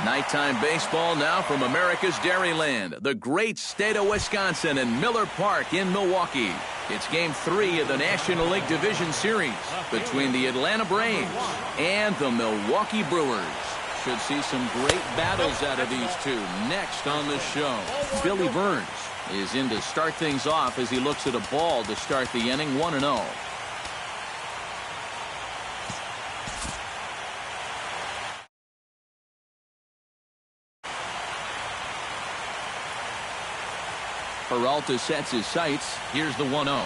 Nighttime baseball now from America's Dairyland, the great state of Wisconsin, and Miller Park in Milwaukee. It's Game 3 of the National League Division Series between the Atlanta Braves and the Milwaukee Brewers. Should see some great battles out of these two next on the show. Billy Burns is in to start things off as he looks at a ball to start the inning, 1-0. Peralta sets his sights. Here's the 1-0.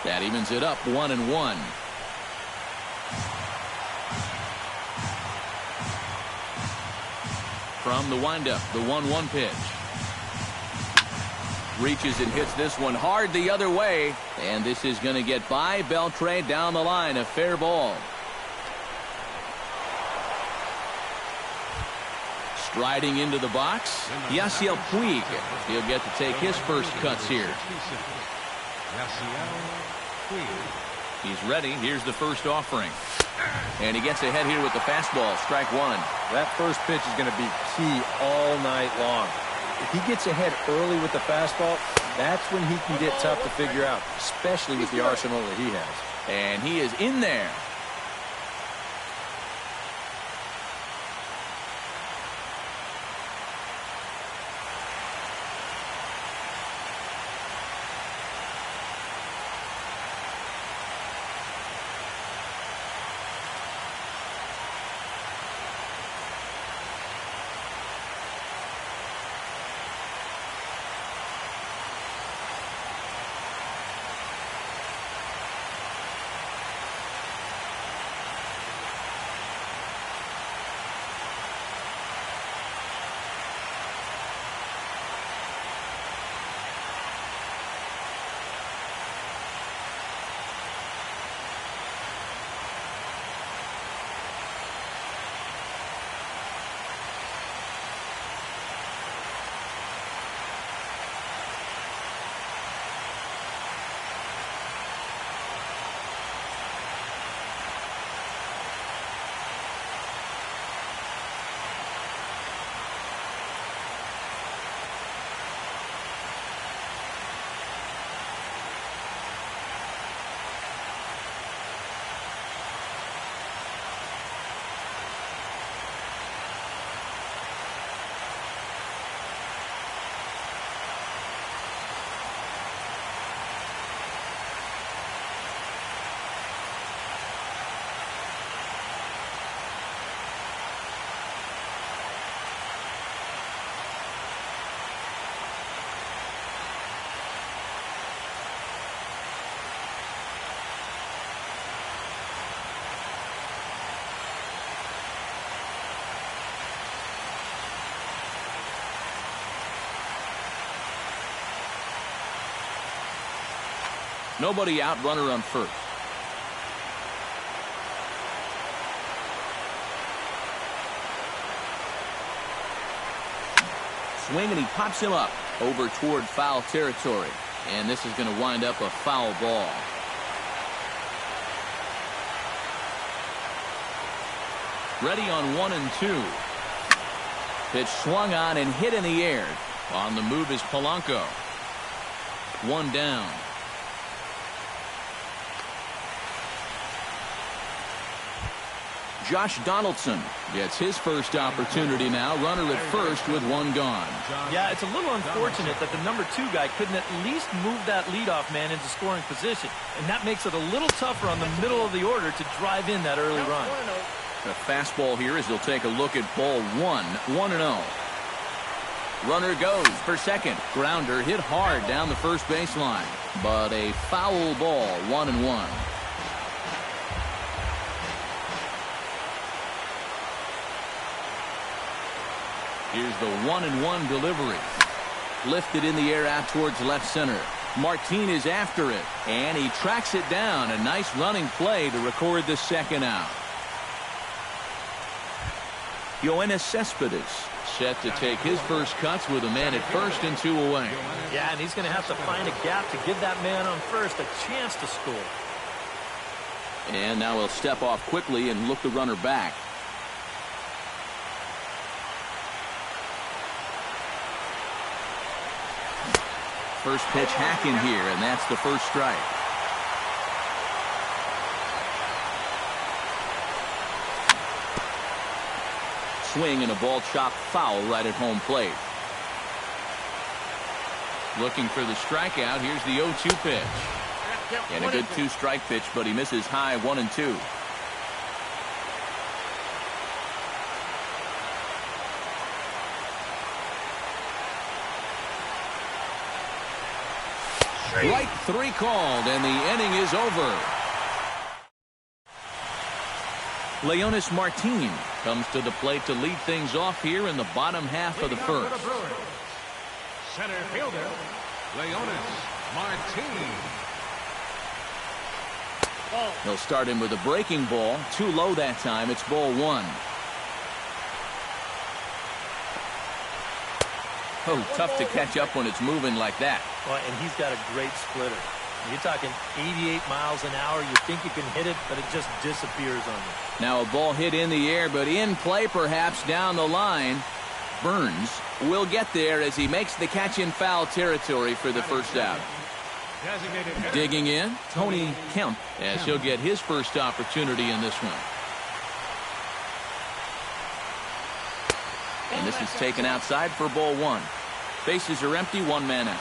That evens it up, 1-1. From the windup, the 1-1 pitch. Reaches and hits this one hard the other way. And this is going to get by Beltre down the line. A fair ball. Striding into the box, Yasiel Puig. He'll get to take his first cuts here. He's ready. Here's the first offering. And he gets ahead here with the fastball. Strike one. That first pitch is going to be key all night long. If he gets ahead early with the fastball, that's when he can get tough to figure out, especially with the arsenal that he has. And he is in there. Nobody out, runner on first. Swing, and he pops him up over toward foul territory. And this is going to wind up a foul ball. Ready on 1-2. Pitch swung on and hit in the air. On the move is Polanco. One down. Josh Donaldson gets his first opportunity now. Runner at first with one gone. Yeah, it's a little unfortunate that the number 2 guy couldn't at least move that leadoff man into scoring position. And that makes it a little tougher on the middle of the order to drive in that early run. The fastball here as he'll take a look at ball 1. 1-0. Runner goes for second. Grounder hit hard down the first baseline. But a foul ball, 1-1. Here's the 1-1 delivery. Lifted in the air out towards left center. Martinez after it. And he tracks it down. A nice running play to record the second out. Yoenis Cespedes set to take his first cuts with a man at first and 2 away. Yeah, and he's going to have to find a gap to give that man on first a chance to score. And now he'll step off quickly and look the runner back. First pitch hacking here, and that's the first strike. Swing and a ball chopped foul right at home plate. Looking for the strikeout. Here's the 0-2 pitch. And a good 2-strike pitch, but he misses high 1-2. Strike 3 called, and the inning is over. Leonis Martin comes to the plate to lead things off here in the bottom half of the first. Center fielder, Leonis Martin. They'll start him with a breaking ball. Too low that time. It's ball 1. Oh, tough to catch up when it's moving like that. Well, and he's got a great splitter. You're talking 88 miles an hour. You think you can hit it, but it just disappears on you. Now a ball hit in the air, but in play perhaps down the line. Burns will get there as he makes the catch in foul territory for the first out. Digging in, Tony Kemp, as he'll get his first opportunity in this one. And this is taken outside for ball 1. Bases are empty, 1 man out.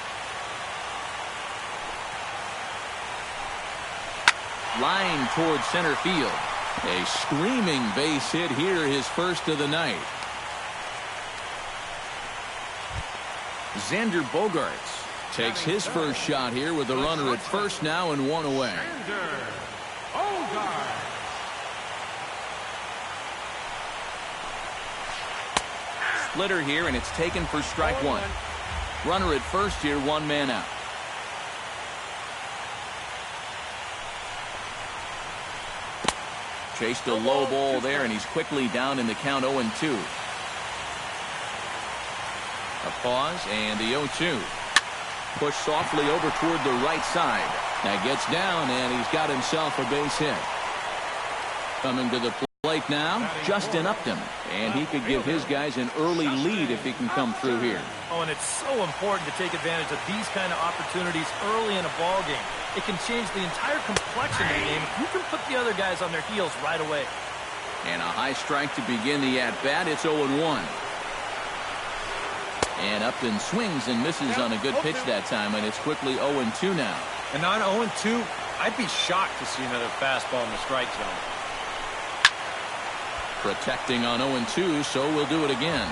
Line towards center field. A screaming base hit here, his first of the night. Xander Bogaerts takes his first shot here with a runner at first now and 1 away. Splitter here, and it's taken for strike 1. Runner at first here, 1 man out. Chased a low ball there, and he's quickly down in the count 0-2. A pause, and the 0-2. Pushed softly over toward the right side. That gets down, and he's got himself a base hit. Coming to the plate now, Justin Upton. And he could give his guys an early lead if he can come through here. Oh, and it's so important to take advantage of these kind of opportunities early in a ball game. It can change the entire complexion of the game if you can put the other guys on their heels right away. And a high strike to begin the at-bat. It's 0-1. And Upton swings and misses on a good pitch that time, and it's quickly 0-2 now. And on 0-2, I'd be shocked to see another fastball in the strike zone. Protecting on 0-2, so we'll do it again.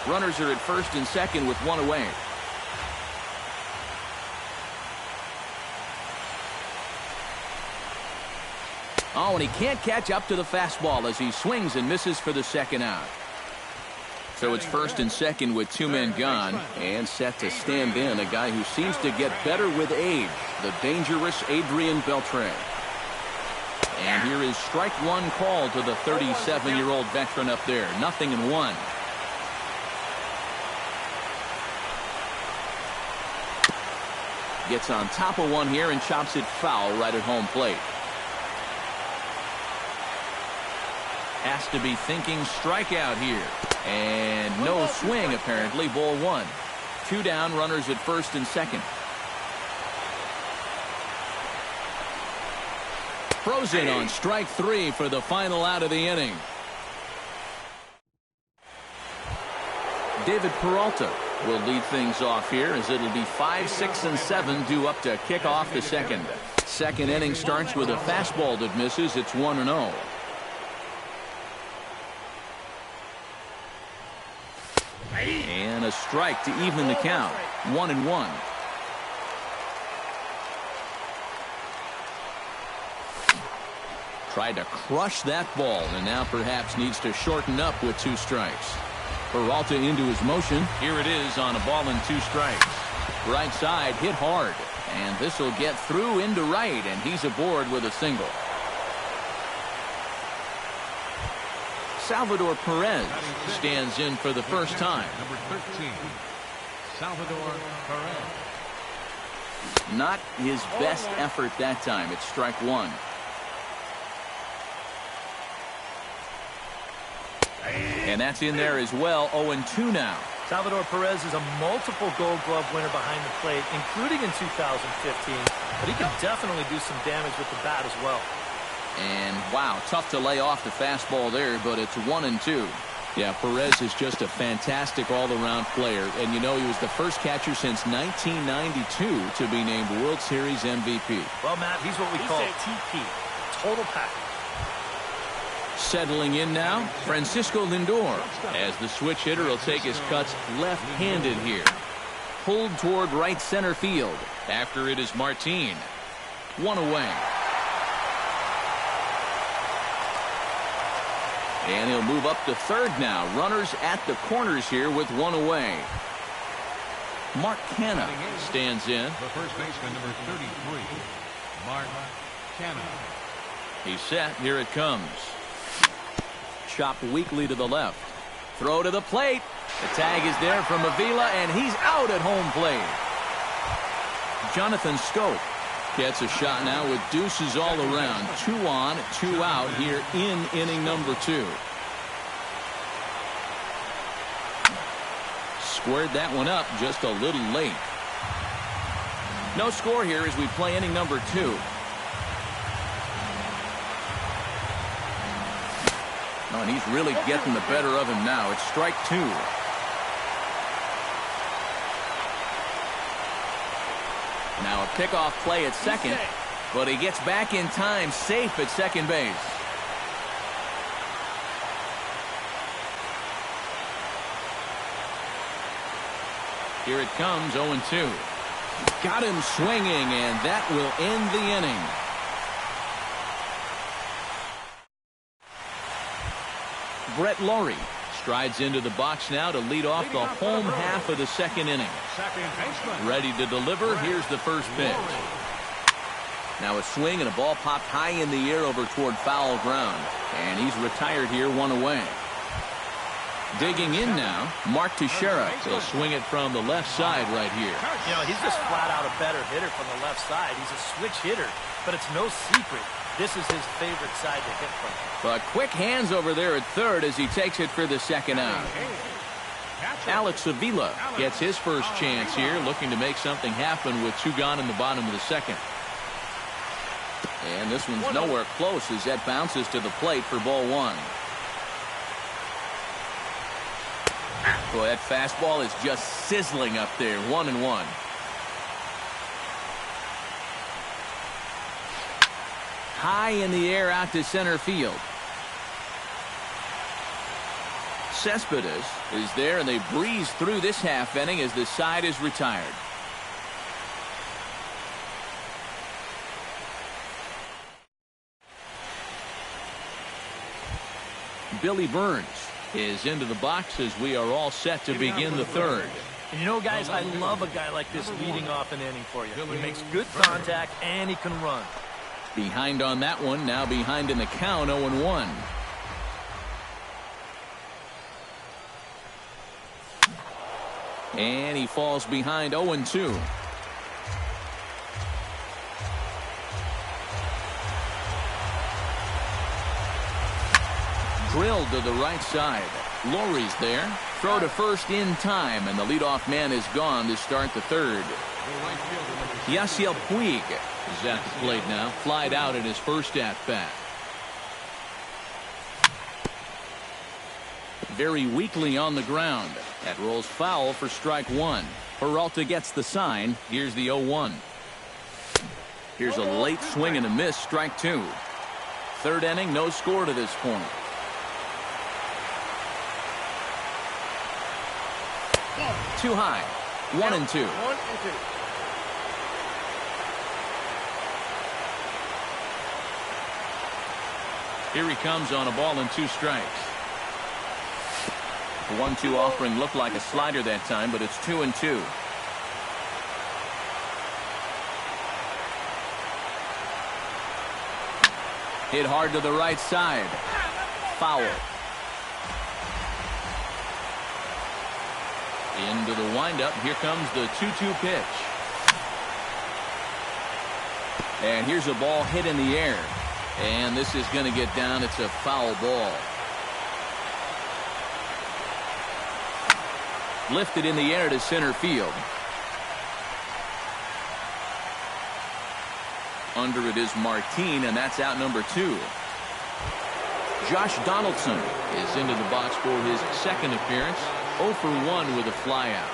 Runners are at first and second with 1 away. Oh, and he can't catch up to the fastball as he swings and misses for the second out. So it's first and second with 2 men gone, and set to stand in a guy who seems to get better with age, the dangerous Adrian Beltre. And here is strike 1 call to the 37-year-old veteran up there. 0-1. Gets on top of one here and chops it foul right at home plate. Has to be thinking strikeout here. And no swing, apparently. Ball 1. 2 down, runners at first and second. Frozen on strike 3 for the final out of the inning. David Peralta will lead things off here as it'll be 5, 6, and 7 due up to kick off the second. Second inning starts with a fastball that misses. It's 1-0. And a strike to even the count. 1-1. Tried to crush that ball and now perhaps needs to shorten up with 2 strikes. Peralta into his motion. Here it is on a ball and 2 strikes. Right side hit hard. And this will get through into right, and he's aboard with a single. Salvador Perez stands in for the first time. Number 13, Salvador Perez. Not his best effort that time. It's strike 1. And that's in there as well. 0-2 now. Salvador Perez is a multiple Gold Glove winner behind the plate, including in 2015, but he can definitely do some damage with the bat as well. And, wow, tough to lay off the fastball there, but it's 1-2. Yeah, Perez is just a fantastic all-around player, and you know he was the first catcher since 1992 to be named World Series MVP. Well, Matt, he's what we call TP, total package. Settling in now, Francisco Lindor, as the switch hitter will take his cuts left-handed here. Pulled toward right center field. After it is Martin. One away. And he'll move up to third now. Runners at the corners here with one away. Mark Canha stands in. The first baseman, number 33, Mark Canha. He's set. Here it comes. Chopped weakly to the left. Throw to the plate. The tag is there from Avila, and he's out at home plate. Jonathan Scholt gets a shot now with deuces all around. 2 on, 2 out here in inning number 2. Squared that one up just a little late. No score here as we play inning number 2. Oh, and he's really getting the better of him now. It's strike 2. Now a pickoff play at second, but he gets back in time, safe at second base. Here it comes, 0-2. Got him swinging, and that will end the inning. Brett Lawrie strides into the box now to lead off the home half of the second inning. Ready to deliver. Here's the first pitch. Now a swing and a ball popped high in the air over toward foul ground. And he's retired here, 1 away. Digging in now, Mark Teixeira. He'll swing it from the left side right here. You know, he's just flat out a better hitter from the left side. He's a switch hitter, but it's no secret this is his favorite side to hit from. But quick hands over there at third as he takes it for the second out. Alex Avila gets his first chance here, looking to make something happen with 2 gone in the bottom of the second. And this one's nowhere close as that bounces to the plate for ball 1. Boy, that fastball is just sizzling up there. 1-1. High in the air out to center field. Cespedes is there, and they breeze through this half inning as the side is retired. Billy Burns is into the box as we are all set to begin the third. And you know, guys, I love a guy like this leading off an inning for you. He makes good contact, and he can run. Behind on that one, now behind in the count, 0-1. And he falls behind, 0-2. Drilled to the right side. Laurie's there. Throw to first in time, and the leadoff man is gone to start the third. Yasiel Puig is at the plate now. Flied out in his first at-bat. Very weakly on the ground. That rolls foul for strike 1. Peralta gets the sign. Here's the 0-1. Here's a late swing and a miss. Strike 2. Third inning, no score to this point. Too high. 1-2. Here he comes on a ball and 2 strikes. The 1-2 offering looked like a slider that time, but it's 2-2. Hit hard to the right side. Foul. Into the windup. Here comes the 2-2 pitch. And here's a ball hit in the air. And this is going to get down. It's a foul ball. Lifted in the air to center field. Under it is Martin, and that's out number 2. Josh Donaldson is into the box for his second appearance. 0 for 1 with a flyout.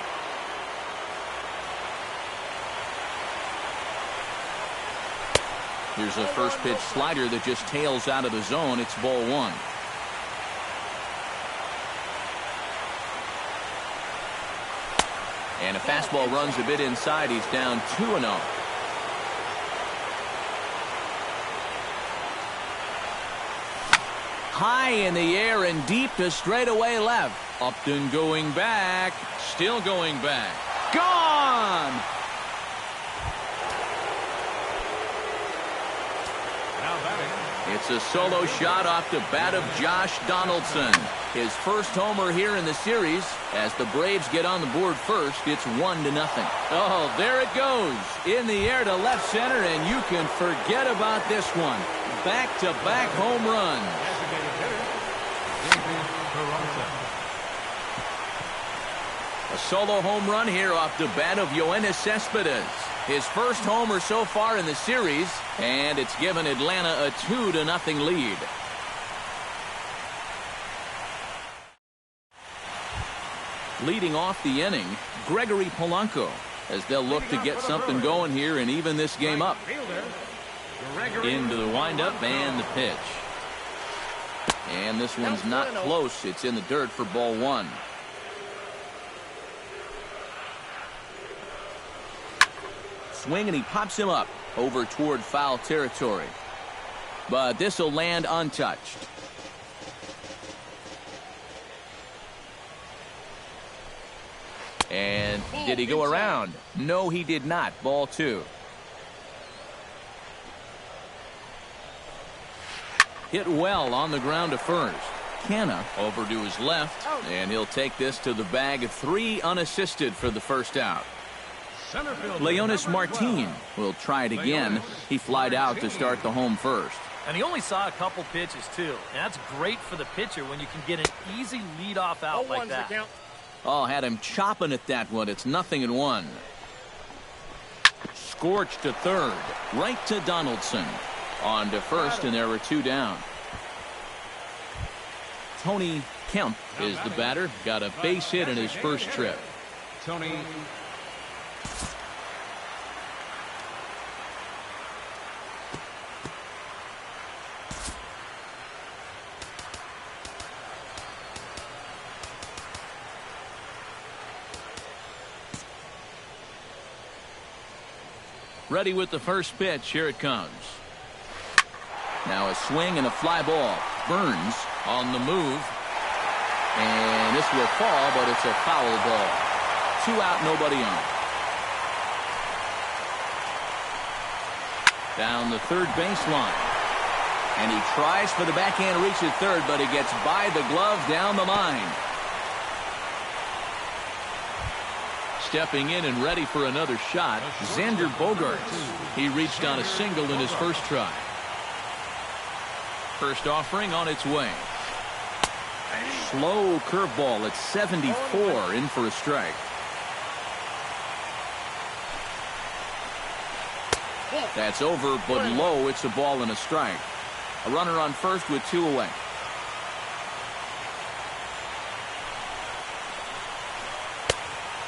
Here's a first pitch slider that just tails out of the zone. It's ball 1. And a fastball runs a bit inside. He's down 2-0. High in the air and deep to straightaway left. Upton going back. Still going back. Gone! It's a solo shot off the bat of Josh Donaldson. His first homer here in the series. As the Braves get on the board first, it's 1-0. Oh, there it goes. In the air to left center, and you can forget about this one. Back-to-back home runs. A solo home run here off the bat of Yoenis Cespedes. His first homer so far in the series, and it's given Atlanta a 2-0 lead. Leading off the inning, Gregory Polanco, as they'll look to get something going here and even this game up. Into the windup and the pitch. And this one's not close. It's in the dirt for ball 1. Swing, and he pops him up over toward foul territory. But this will land untouched. And did he go around? No, he did not. Ball 2. Hit well on the ground to first. Canna over to his left, and he'll take this to the bag of 3 unassisted for the first out. Leonis Martin will try it again. He flied out to start the home first. And he only saw a couple pitches, too. And that's great for the pitcher when you can get an easy leadoff out like that. Oh, had him chopping at that one. It's 0-1. Scorched to third. Right to Donaldson. On to first, and there were 2 down. Tony Kemp is the batter. Got a base hit in his first trip. Tony. Ready with the first pitch. Here it comes. Now a swing and a fly ball. Burns on the move. And this will fall, but it's a foul ball. 2 out, nobody on. Down the third baseline. And he tries for the backhand reach at third, but he gets by the glove down the line. Stepping in and ready for another shot, Xander Bogaerts. He reached on a single in his first try. First offering on its way. Slow curveball at 74, in for a strike. That's over, but low. It's a ball and a strike. A runner on first with 2 away.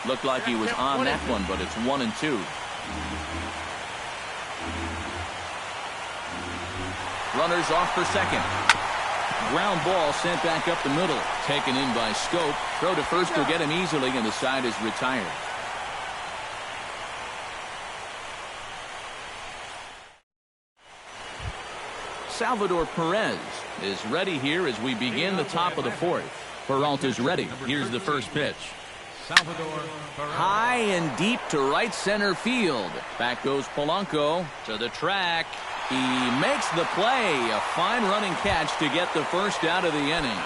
Looked like he was on that one, but it's 1-2. Runners off for second. Ground ball sent back up the middle. Taken in by Scholt. Throw to first will get him easily, and the side is retired. Salvador Perez is ready here as we begin the top of the 4th. Peralta's ready. Here's the first pitch. Salvador Perez. High and deep to right center field. Back goes Polanco to the track. He makes the play. A fine running catch to get the first out of the inning.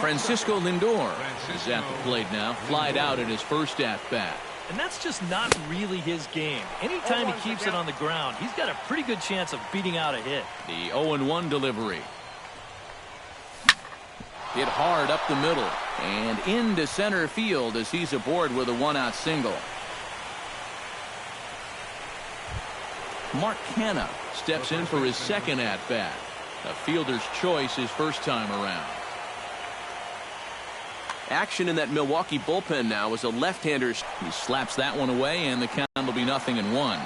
Francisco Lindor is at the plate now. Flied out in his first at-bat. And that's just not really his game. Anytime he keeps it on the ground, he's got a pretty good chance of beating out a hit. The 0-1 delivery. Hit hard up the middle and into center field as he's aboard with a one-out single. Mark Canha steps in for his second at-bat. A fielder's choice his first time around. Action in that Milwaukee bullpen now as a left-hander. He slaps that one away, and the count will be 0-1.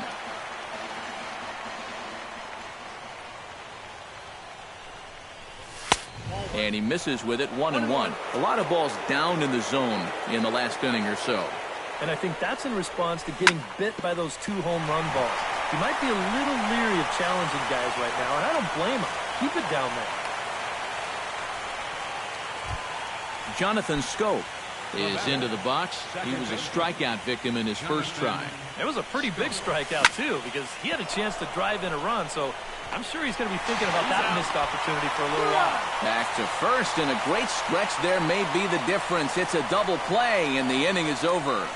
And he misses with it, 1-1. A lot of balls down in the zone in the last inning or so. And I think that's in response to getting bit by those 2 home run balls. He might be a little leery of challenging guys right now, and I don't blame him. Keep it down there. Jonathan Scholt is into the box. He was a strikeout victim in his first try. It was a pretty big strikeout, too, because he had a chance to drive in a run, so I'm sure he's going to be thinking about that missed opportunity for a little while. Back to first, and a great stretch there may be the difference. It's a double play, and the inning is over.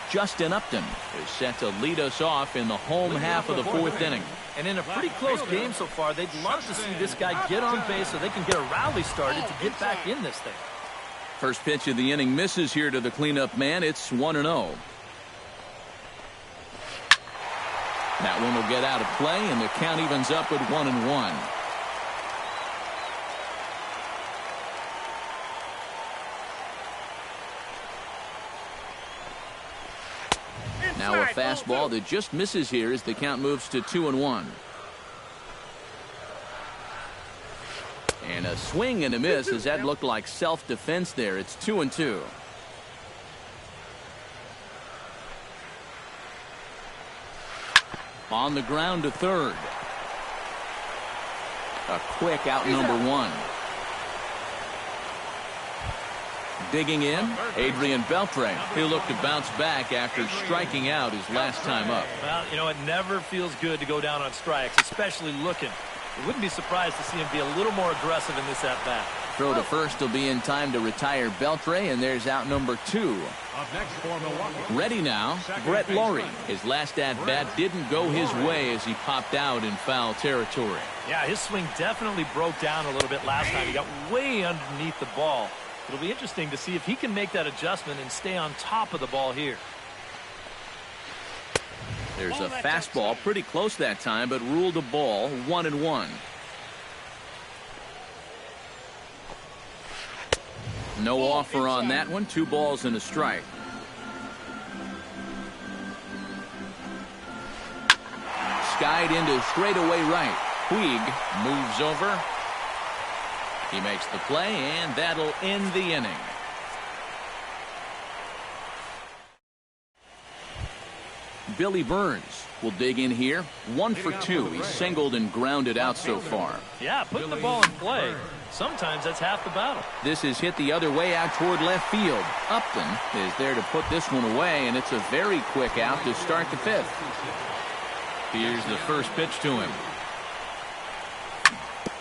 Justin Upton is set to lead us off in the home half of the 4th inning. And in a pretty close game so far, they'd love to see this guy get on base so they can get a rally started to get back in this thing. First pitch of the inning misses here to the cleanup man. It's 1-0. That one will get out of play, and the count evens up at 1-1. Now a fastball that just misses here as the count moves to 2-1. And a swing and a miss as that looked like self-defense there. It's 2-2. On the ground to third. A quick out number 1. Digging in, Adrian Beltre. He'll look to bounce back after striking out his last time up. Well, you know, it never feels good to go down on strikes, especially looking. I wouldn't be surprised to see him be a little more aggressive in this at-bat. Throw to first will be in time to retire Beltre, and there's out number 2. Up next for Milwaukee. Ready now, Brett Lawrie. His last at-bat didn't go his way as he popped out in foul territory. Yeah, his swing definitely broke down a little bit last time. He got way underneath the ball. It'll be interesting to see if he can make that adjustment and stay on top of the ball here. There's a fastball pretty close that time, but ruled a ball, 1-1. No offer on that one. 2 balls and a strike. Skied into straightaway right. Puig moves over. He makes the play, and that'll end the inning. Billy Burns will dig in here. 1 for 2. He's singled and grounded out so far. Yeah, putting the ball in play. Sometimes that's half the battle. This is hit the other way out toward left field. Upton is there to put this one away, and it's a very quick out to start the 5th. Here's the first pitch to him.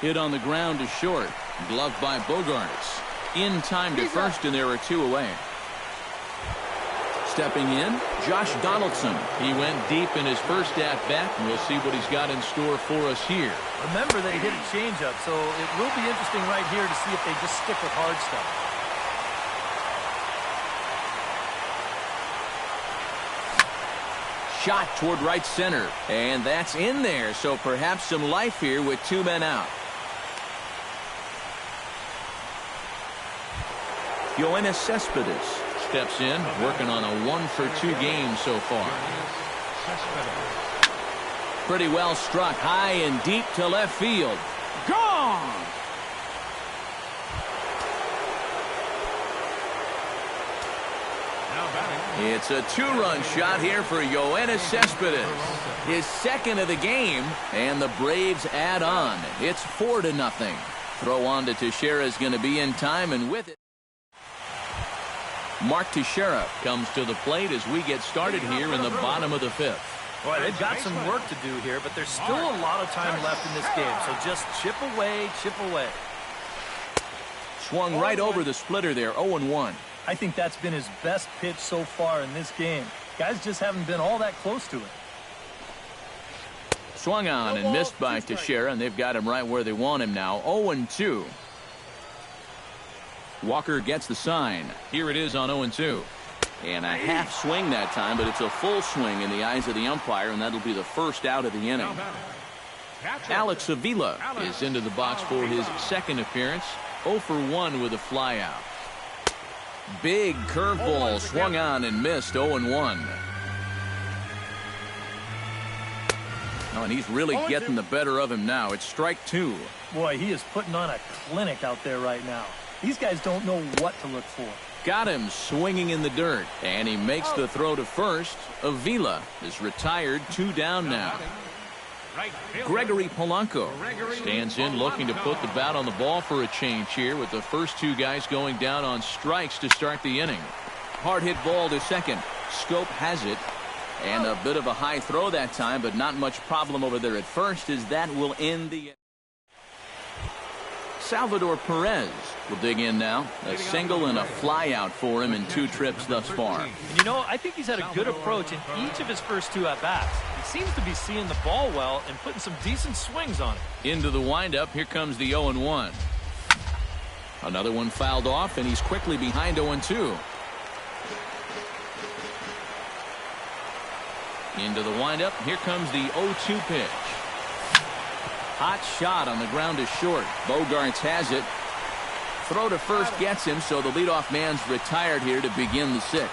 Hit on the ground to short. Gloved by Bogarts. In time to first, and there are 2 away. Stepping in, Josh Donaldson. He went deep in his first at-bat, and we'll see what he's got in store for us here. Remember that he hit a changeup, so it will be interesting right here to see if they just stick with hard stuff. Shot toward right center, and that's in there, so perhaps some life here with 2 men out. Yoenis Cespedes steps in, working on a 1 for 2 game so far. Pretty well struck high and deep to left field. Gone! It's a 2-run shot here for Yoenis Cespedes. His second of the game, and the Braves add on. It's 4-0. Throw on to Teixeira is going to be in time, and with it, Mark Teixeira comes to the plate as we get started here in the bottom of the 5th. Boy, they've got some work to do here, but there's still a lot of time left in this game, so just chip away, chip away. Swung right over the splitter there, 0-1. I think that's been his best pitch so far in this game. Guys just haven't been all that close to it. Swung on and missed by Teixeira, and they've got him right where they want him now. 0-2. Walker gets the sign. Here it is on 0-2. And a half swing that time, but it's a full swing in the eyes of the umpire, and that'll be the first out of the inning. Alex Avila is into the box for his second appearance. 0 for 1 with a flyout. Big curveball swung on and missed. 0-1. Oh, and he's really getting the better of him now. It's strike 2. Boy, he is putting on a clinic out there right now. These guys don't know what to look for. Got him swinging in the dirt, and he makes the throw to first. Avila is retired, 2 down now. Gregory Polanco stands in looking to put the bat on the ball for a change here, with the first 2 guys going down on strikes to start the inning. Hard hit ball to second. Scholt has it, and a bit of a high throw that time, but not much problem over there at first, as that will end the... Salvador Perez will dig in now. A single and a fly out for him in 2 trips thus far. And you know, I think he's had a good approach in each of his first 2 at-bats. He seems to be seeing the ball well and putting some decent swings on it. Into the windup. Here comes the 0-1. Another one fouled off, and he's quickly behind 0-2. Into the windup. Here comes the 0-2 pitch. Hot shot on the ground is short. Bogarts has it. Throw to first gets him, so the leadoff man's retired here to begin the 6th.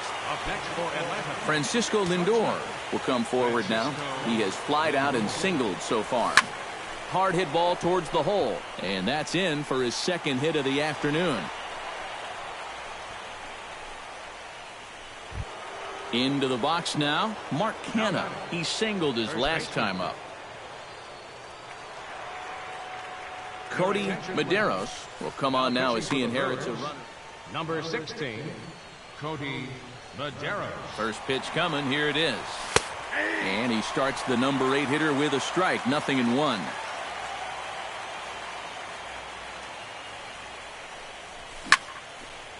Francisco Lindor will come forward now. He has flied out and singled so far. Hard hit ball towards the hole, and that's in for his second hit of the afternoon. Into the box now, Mark Canha. He singled his last time up. Cody Medeiros will come on now as he inherits a run. Number 16, Cody Medeiros. First pitch coming. Here it is. And he starts the number 8 hitter with a strike. 0-1.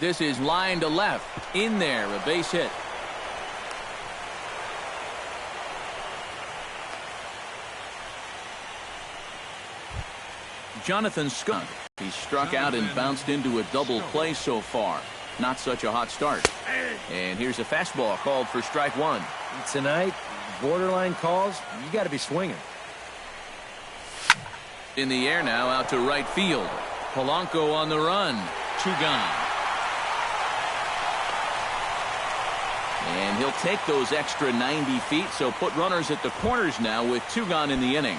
This is line to left. In there, a base hit. Jonathan Schoop. He struck out and bounced into a double play so far. Not such a hot start. And here's a fastball called for strike 1. Tonight, borderline calls, you got to be swinging. In the air now, out to right field. Polanco on the run. 2 gone. And he'll take those extra 90 feet, so put runners at the corners now with 2 gone in the inning.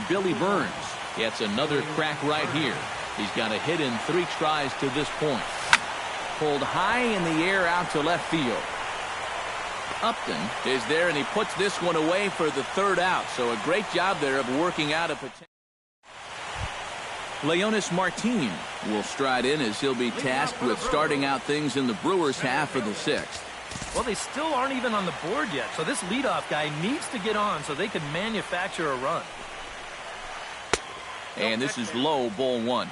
Billy Burns gets another crack right here. He's got a hit in 3 tries to this point. Pulled high in the air out to left field. Upton is there, and he puts this one away for the 3rd out. So a great job there of working out a potential. Leonis Martin will stride in as he'll be tasked with starting out things in the Brewers' half of the 6th. Well, they still aren't even on the board yet, so this leadoff guy needs to get on so they can manufacture a run. And this is low, ball 1.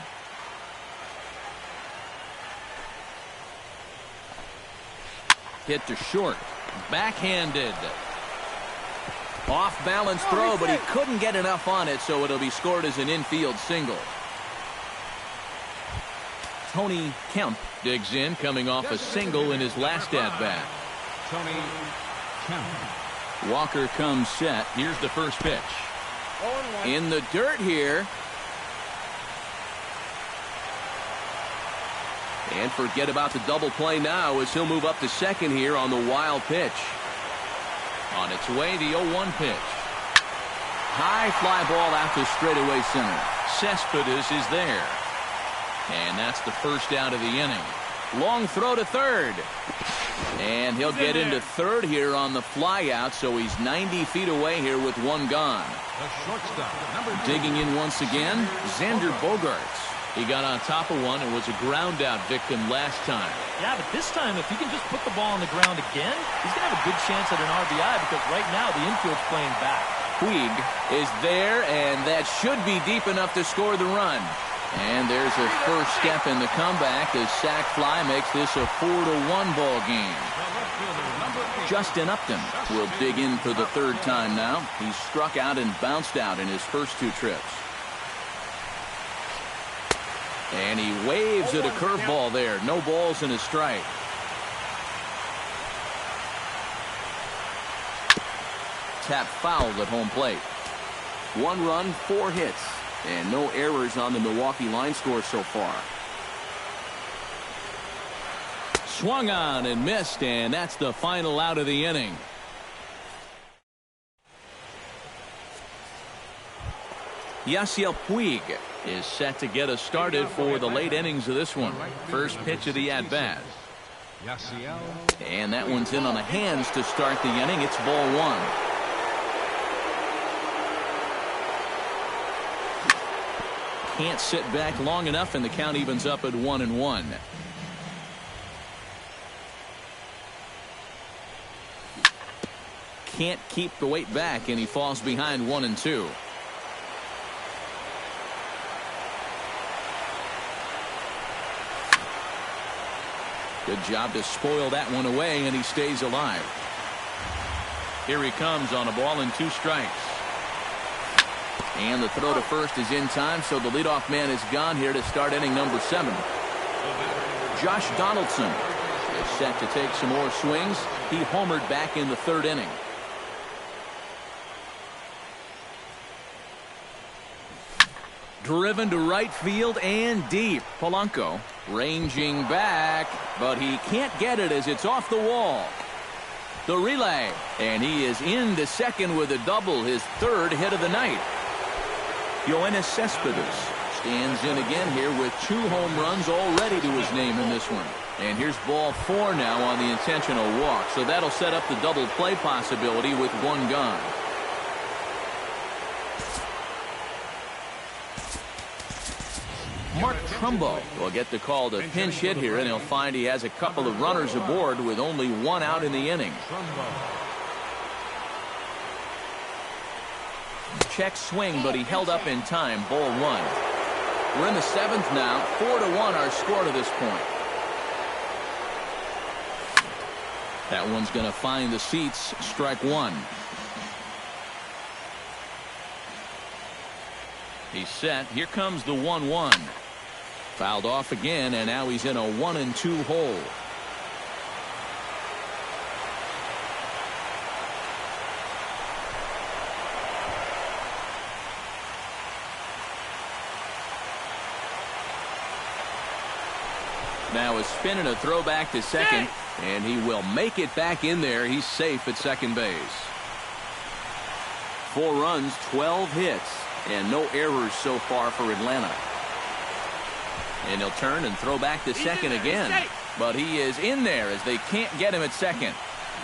Hit to short. Backhanded. Off balance throw, but he couldn't get enough on it, so it'll be scored as an infield single. Tony Kemp digs in, coming off a single in his last at-bat. Tony Kemp. Walker comes set. Here's the first pitch. In the dirt here. And forget about the double play now as he'll move up to second here on the wild pitch. On its way, the 0-1 pitch. High fly ball out to straightaway center. Cespedes is there. And that's the first out of the inning. Long throw to third. And he'll get into third here on the fly out, so he's 90 feet away here with 1 gone. The shortstop, number 2. Digging in once again, Xander Bogarts. He got on top of one and was a ground out victim last time. Yeah, but this time, if he can just put the ball on the ground again, he's going to have a good chance at an RBI, because right now the infield's playing back. Puig is there, and that should be deep enough to score the run. And there's a first step in the comeback as sac fly makes this a 4-1 ball game. Outfielder number 8. Justin Upton will dig in for the third time now. He's struck out and bounced out in his first 2 trips. And he waves at a curveball there. No balls and a strike. Tap fouled at home plate. 1 run, 4 hits, and no errors on the Milwaukee line score so far. Swung on and missed, and that's the final out of the inning. Yasiel Puig is set to get us started for the late innings of this one. First pitch of the at-bat. And that one's in on the hands to start the inning. It's ball 1. Can't sit back long enough, and the count evens up at 1-1. Can't keep the weight back, and he falls behind 1-2. Good job to spoil that one away, and he stays alive. Here he comes on a ball and 2 strikes. And the throw to first is in time, so the leadoff man is gone here to start inning number 7. Josh Donaldson is set to take some more swings. He homered back in the 3rd inning. Driven to right field and deep. Polanco ranging back, but he can't get it as it's off the wall. The relay, and he is into second with a double, his 3rd hit of the night. Yoenis Cespedes stands in again here with 2 home runs already to his name in this one. And here's ball 4 now on the intentional walk, so that'll set up the double play possibility with 1 gone. Mark Trumbo will get the call to pinch hit here, and he'll find he has a couple of runners aboard with only 1 out in the inning. Check swing, but he held up in time. Ball 1. We're in the 7th now. 4-1 our score to this point. That one's going to find the seats. Strike 1. He's set. Here comes the 1-1. Fouled off again, and now he's in a 1-2 hole. Now a spin and a throw back to second, and he will make it back in there. He's safe at second base. 4 runs, 12 hits, and no errors so far for Atlanta. And he'll turn and throw back to second again. But he is in there as they can't get him at second.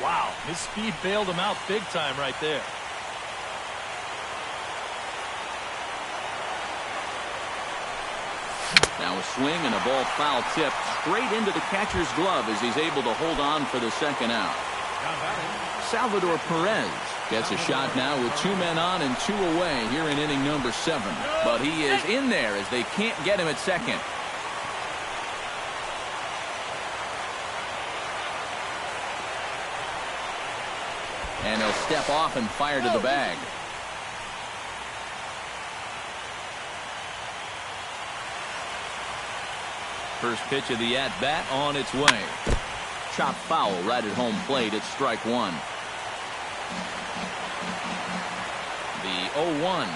Wow, his speed bailed him out big time right there. Now a swing and a ball foul tipped straight into the catcher's glove as he's able to hold on for the second out. Salvador Perez gets a shot now with 2 men on and 2 away here in inning number 7. But he is in there as they can't get him at second. And he'll step off and fire to the bag. First pitch of the at-bat on its way. Chop foul right at home plate. It's strike 1. The 0-1.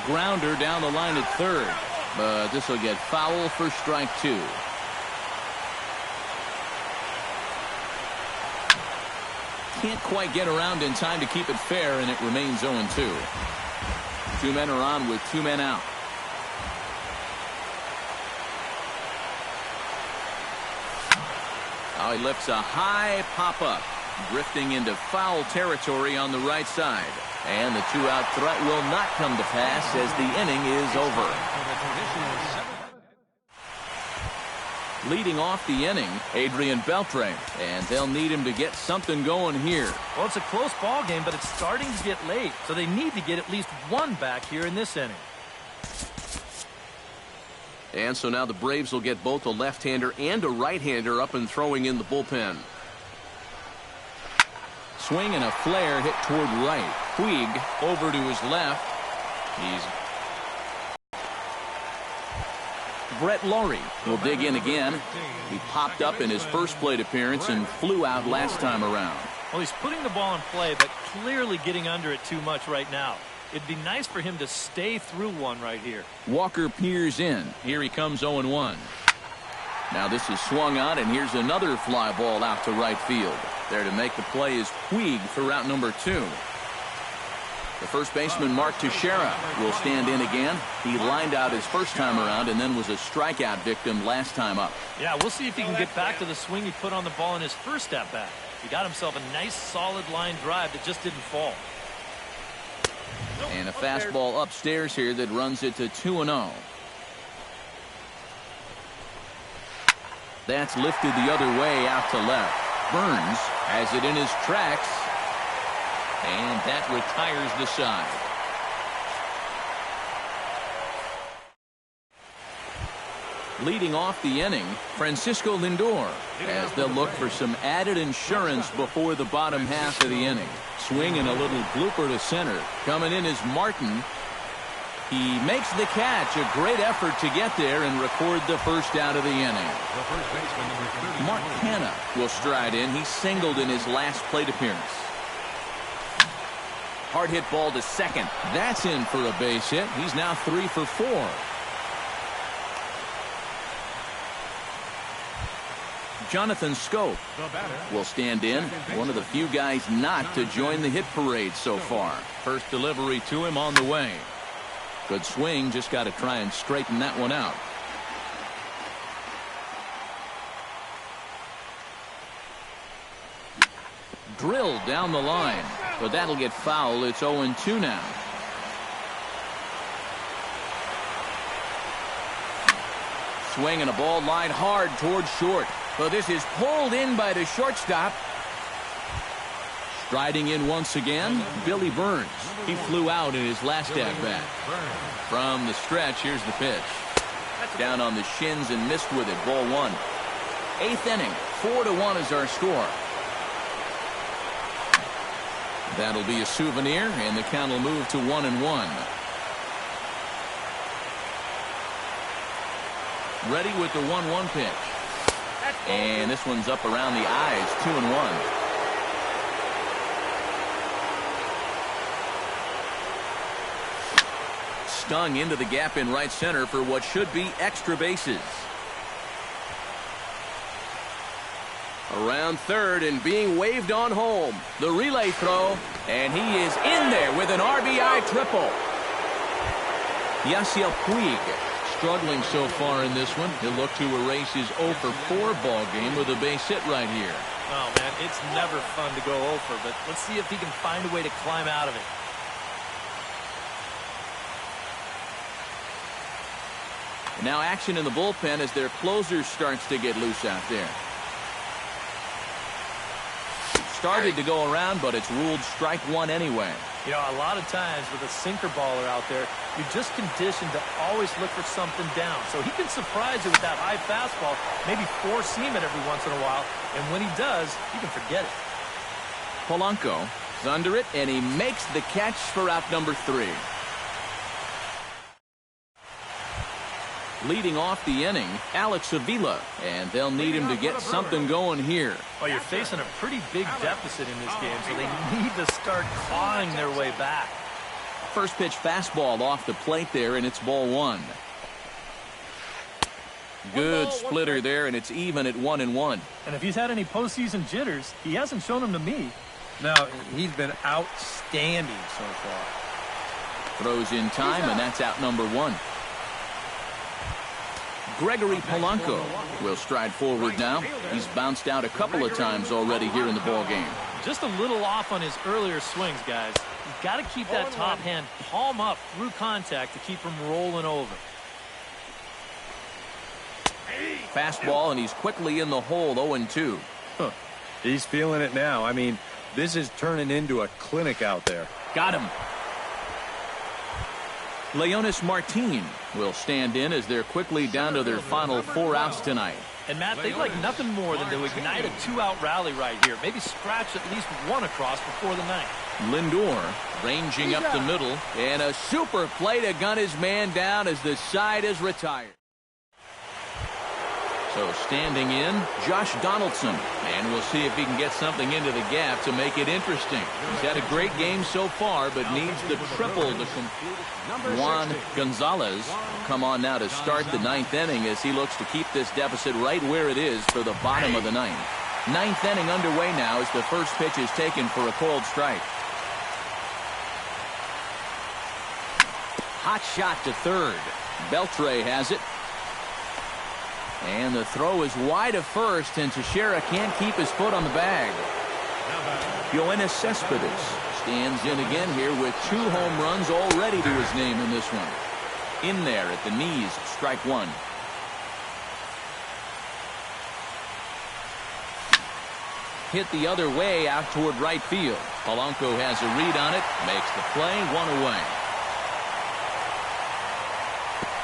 Grounder down the line at third. But this will get foul for strike 2. Can't quite get around in time to keep it fair, and it remains 0-2. 2 men are on with 2 men out. Now he lifts a high pop-up, drifting into foul territory on the right side. And the 2-out threat will not come to pass as the inning is over. Leading off the inning, Adrian Beltre, and they'll need him to get something going here. Well, it's a close ball game, but it's starting to get late, so they need to get at least 1 back here in this inning. And so now the Braves will get both a left-hander and a right-hander up and throwing in the bullpen. Swing and a flare hit toward right. Puig over to his left. Brett Laurie will dig in again. He popped up in his first plate appearance and flew out last time around. Well, he's putting the ball in play, but clearly getting under it too much right now. It'd be nice for him to stay through one right here. Walker peers in. Here he comes 0-1. Now this is swung on, and here's another fly ball out to right field. There to make the play is Puig for route number 2. The first baseman, Mark Teixeira, will stand in again. He lined out his first time around and then was a strikeout victim last time up. Yeah, we'll see if he can get back to the swing he put on the ball in his first at-bat. He got himself a nice solid line drive that just didn't fall. And a fastball upstairs here that runs it to 2-0. That's lifted the other way out to left. Burns has it in his tracks. And that retires the side. Leading off the inning, Francisco Lindor, as they'll look for some added insurance before the bottom half of the inning. Swing and a little blooper to center. Coming in is Martin. He makes the catch. A great effort to get there and record the first out of the inning. Mark Hanna will stride in. He singled in his last plate appearance. Hard hit ball to second. That's in for a base hit. He's now 3 for 4. Jonathan Scholt will stand in. One of the few guys not to join the hit parade so far. First delivery to him on the way. Good swing. Just got to try and straighten that one out. Drilled down the line. But that'll get foul. It's 0-2 now. Swing and a ball lined hard towards short. But this is pulled in by the shortstop. Striding in once again, Billy Burns. He flew out in his last at-bat. From the stretch, here's the pitch. Down on the shins and missed with it. Ball 1. 8th inning. 4-1 is our score. That'll be a souvenir, and the count will move to 1-1. Ready with the 1-1 pitch. And this one's up around the eyes, 2-1. Stung into the gap in right center for what should be extra bases. Around third and being waved on home. The relay throw, and he is in there with an RBI triple. Yasiel Puig struggling so far in this one. He'll look to erase his 0 for 4 ball game with a base hit right here. Oh, man, it's never fun to go 0 for, but let's see if he can find a way to climb out of it. And now action in the bullpen as their closer starts to get loose out there. Started to go around, but it's ruled strike 1 anyway. You know, a lot of times with a sinker baller out there, you're just conditioned to always look for something down. So he can surprise you with that high fastball, maybe four-seam it every once in a while, and when he does, you can forget it. Polanco is under it, and he makes the catch for out number 3. Leading off the inning, Alex Avila, and they'll need him to get something going here. Well, you're facing a pretty big deficit in this game, so they need to start clawing their way back. First pitch fastball off the plate there, and it's ball 1. Good splitter there, and it's even at 1-1. And if he's had any postseason jitters, he hasn't shown them to me. No, he's been outstanding so far. Throws in time, and that's out number 1. Gregory Polanco will stride forward now. He's bounced out a couple of times already here in the ball game. Just a little off on his earlier swings, guys. You've got to keep that top hand palm up through contact to keep him rolling over. Fastball, and he's quickly in the hole, 0-2. Huh. He's feeling it now. I mean, this is turning into a clinic out there. Got him. Leonis Martin will stand in as they're quickly down to their final 4 outs tonight. And, Matt, they'd like nothing more than to ignite a 2-out rally right here. Maybe scratch at least one across before the ninth. Lindor ranging up the middle. And a super play to gun his man down as the side is retired. So standing in, Josh Donaldson. And we'll see if he can get something into the gap to make it interesting. He's had a great game so far, but needs the triple to complete it. Juan Gonzalez will come on now to start the 9th inning as he looks to keep this deficit right where it is for the bottom of the 9th. 9th inning underway now as the first pitch is taken for a called strike. Hot shot to third. Beltre has it. And the throw is wide of first, and Teixeira can't keep his foot on the bag. Yoenis Cespedes stands in again here with 2 home runs already to his name in this one. In there at the knees, strike 1. Hit the other way out toward right field. Polanco has a read on it, makes the play, 1 away.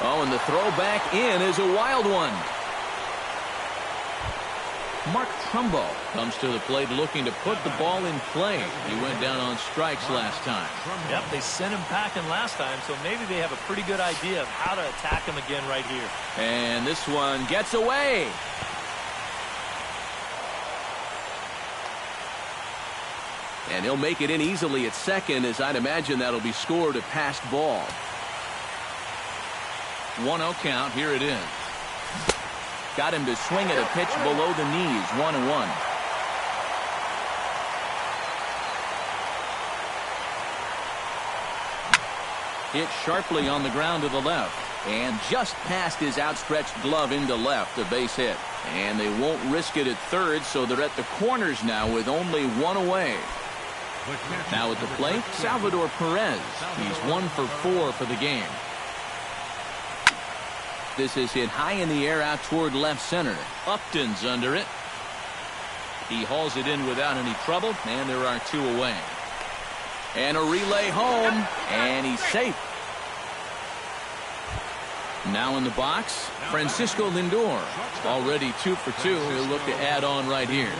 Oh, and the throw back in is a wild one. Mark Trumbo comes to the plate looking to put the ball in play. He went down on strikes last time. Yep, they sent him packing last time, so maybe they have a pretty good idea of how to attack him again right here. And this one gets away. And he'll make it in easily at second, as I'd imagine that'll be scored a passed ball. 1-0 count. Here it is. Got him to swing at a pitch below the knees. 1-1. Hit sharply on the ground to the left. And just past his outstretched glove into left. A base hit. And they won't risk it at third, so they're at the corners now with only 1 away. Now at the plate, Salvador Perez. He's 1 for 4 for the game. This is hit high in the air out toward left center. Upton's under it. He hauls it in without any trouble, and there are 2 away. And a relay home, and he's safe. Now in the box, Francisco Lindor. Already 2 for 2. He'll look to add on right here.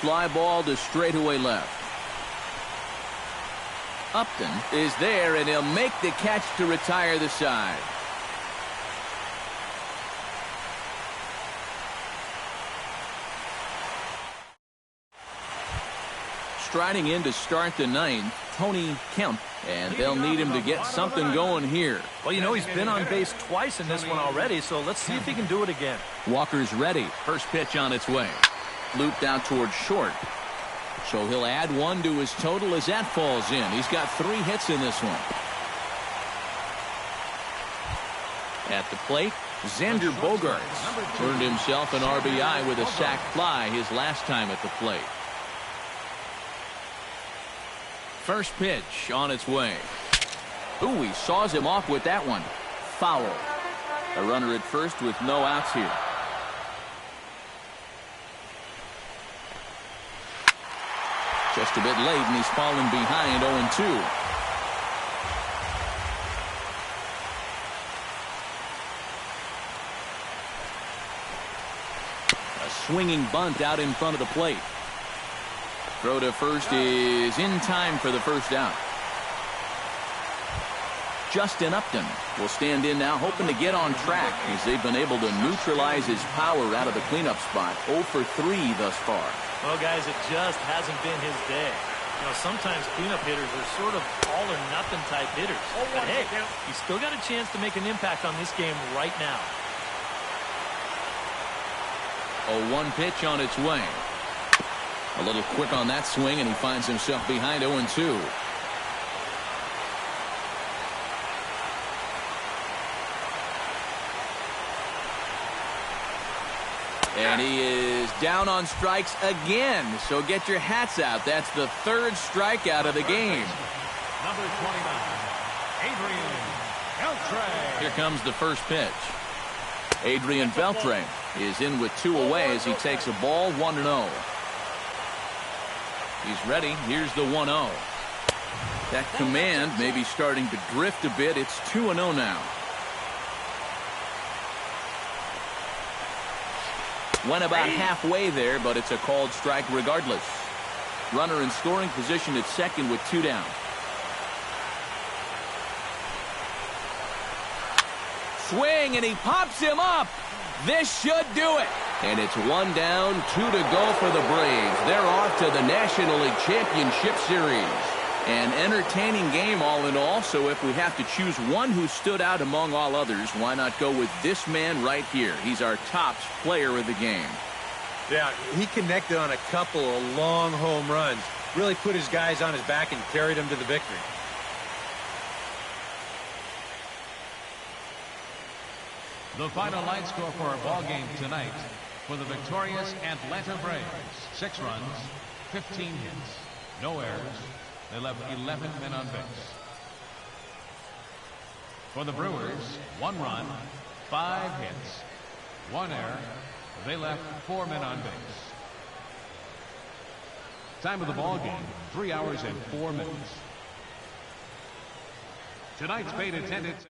Fly ball to straightaway left. Upton is there, and he'll make the catch to retire the side. Striding in to start the 9th, Tony Kemp, and they'll need him to get something going here. Well, you know, he's been on base twice in this one already, so let's see if he can do it again. Walker's ready. First pitch on its way. Looped out towards short. So he'll add 1 to his total as that falls in. He's got 3 hits in this one. At the plate, Xander Bogaerts earned himself an RBI with a sac fly his last time at the plate. First pitch on its way. Ooh, he saws him off with that one. Foul. A runner at first with no outs here. Just a bit late, and he's fallen behind 0-2. A swinging bunt out in front of the plate. Throw to first is in time for the first out. Justin Upton will stand in now, hoping to get on track as they've been able to neutralize his power out of the cleanup spot. 0 for 3 thus far. Well, guys, it just hasn't been his day. You know, sometimes cleanup hitters are sort of all-or-nothing type hitters. But, hey, he's still got a chance to make an impact on this game right now. A 1 pitch on its way. A little quick on that swing, and he finds himself behind 0-2. And he is down on strikes again. So get your hats out. That's the 3rd strikeout of the game. Number 29, Adrian Beltre. Here comes the first pitch. Adrian Beltre is in with 2 away as he takes a ball 1-0. He's ready. Here's the 1-0. That command may be starting to drift a bit. It's 2-0 now. Went about halfway there, but it's a called strike regardless. Runner in scoring position at second with 2 down. Swing, and he pops him up. This should do it. And it's 1 down, 2 to go for the Braves. They're off to the National League Championship Series. An entertaining game all in all, so if we have to choose one who stood out among all others, why not go with this man right here? He's our top player of the game. Yeah, he connected on a couple of long home runs. Really put his guys on his back and carried them to the victory. The final line score for our ball game tonight for the victorious Atlanta Braves: 6 runs, 15 hits, no errors. They left 11 men on base. For the Brewers, 1 run, 5 hits, 1 error. They left 4 men on base. Time of the ball game, 3 hours and 4 minutes. Tonight's paid attendance.